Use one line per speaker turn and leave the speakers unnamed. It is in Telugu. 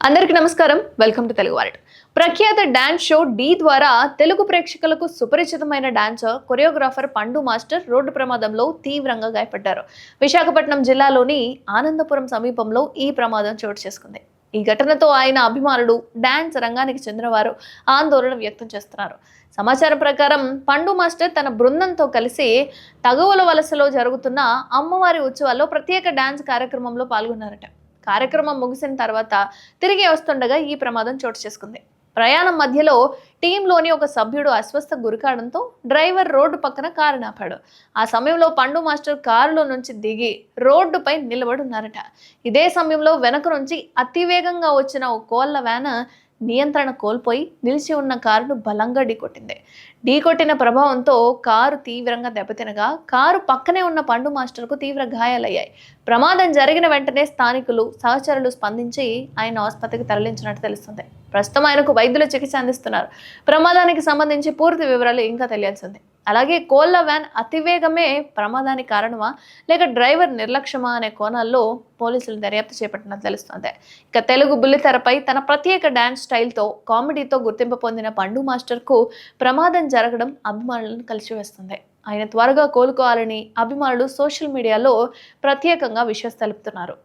అందరికీ నమస్కారం. Welcome to Telugu world. ప్రఖ్యాత డాన్స్ షో డి ద్వారా తెలుగు ప్రేక్షకులకు సుపరిచితమైన డాన్సర్, కొరియోగ్రాఫర్ పండు మాస్టర్ రోడ్డు ప్రమాదంలో తీవ్రంగా గాయపడ్డారు. విశాఖపట్నం జిల్లాలోని ఆనందపురం సమీపంలో ఈ ప్రమాదం చోటు చేసుకుంది. ఈ ఘటనతో ఆయన అభిమానులు, డాన్స్ రంగానికి చెందినవారు ఆందోళన వ్యక్తం చేస్తున్నారు. సమాచారం ప్రకారం పండు మాస్టర్ తన బృందంతో కలిసి తగువల వలసలో జరుగుతున్న అమ్మవారి ఉత్సవాల్లో ప్రత్యేక డాన్స్ కార్యక్రమంలో పాల్గొన్నారట. కార్యక్రమం ముగిసిన తర్వాత తిరిగి వస్తుండగా ఈ ప్రమాదం చోటు చేసుకుంది. ప్రయాణం మధ్యలో టీంలోని ఒక సభ్యుడు అస్వస్థకు గురికావడంతో డ్రైవర్ రోడ్డు పక్కన కారు ఆపాడు. ఆ సమయంలో పండు మాస్టర్ కారులో నుంచి దిగి రోడ్డుపై నిలబడి ఉన్నారట. ఇదే సమయంలో వెనక నుంచి అతివేగంగా వచ్చిన ఓ కోళ్ల వ్యాన్ నియంత్రణ కోల్పోయి నిలిచి ఉన్న కారును బలంగా ఢీకొట్టింది. ఢీకొట్టిన ప్రభావంతో కారు తీవ్రంగా దెబ్బతినగా కారు పక్కనే ఉన్న పండు మాస్టర్కు తీవ్ర గాయాలయ్యాయి. ప్రమాదం జరిగిన వెంటనే స్థానికులు, సహచరులు స్పందించి ఆయన ఆసుపత్రికి తరలించినట్టు తెలుస్తుంది. ప్రస్తుతం ఆయనకు వైద్యులు చికిత్స అందిస్తున్నారు. ప్రమాదానికి సంబంధించి పూర్తి వివరాలు ఇంకా తెలియాల్సింది. అలాగే కోళ్ల వ్యాన్ అతివేగమే ప్రమాదానికి కారణమా లేక డ్రైవర్ నిర్లక్ష్యమా అనే కోణాల్లో పోలీసులు దర్యాప్తు చేపట్టినట్టు తెలుస్తుంది. ఇక తెలుగు బుల్లితెరపై తన ప్రత్యేక డాన్స్ స్టైల్తో, కామెడీతో గుర్తింపు పొందిన పండు మాస్టర్కు ప్రమాదం జరగడం అభిమానులను కలిసివేస్తుంది. ఆయన త్వరగా కోలుకోవాలని అభిమానులు సోషల్ మీడియాలో ప్రత్యేకంగా విషెస్ తెలుపుతున్నారు.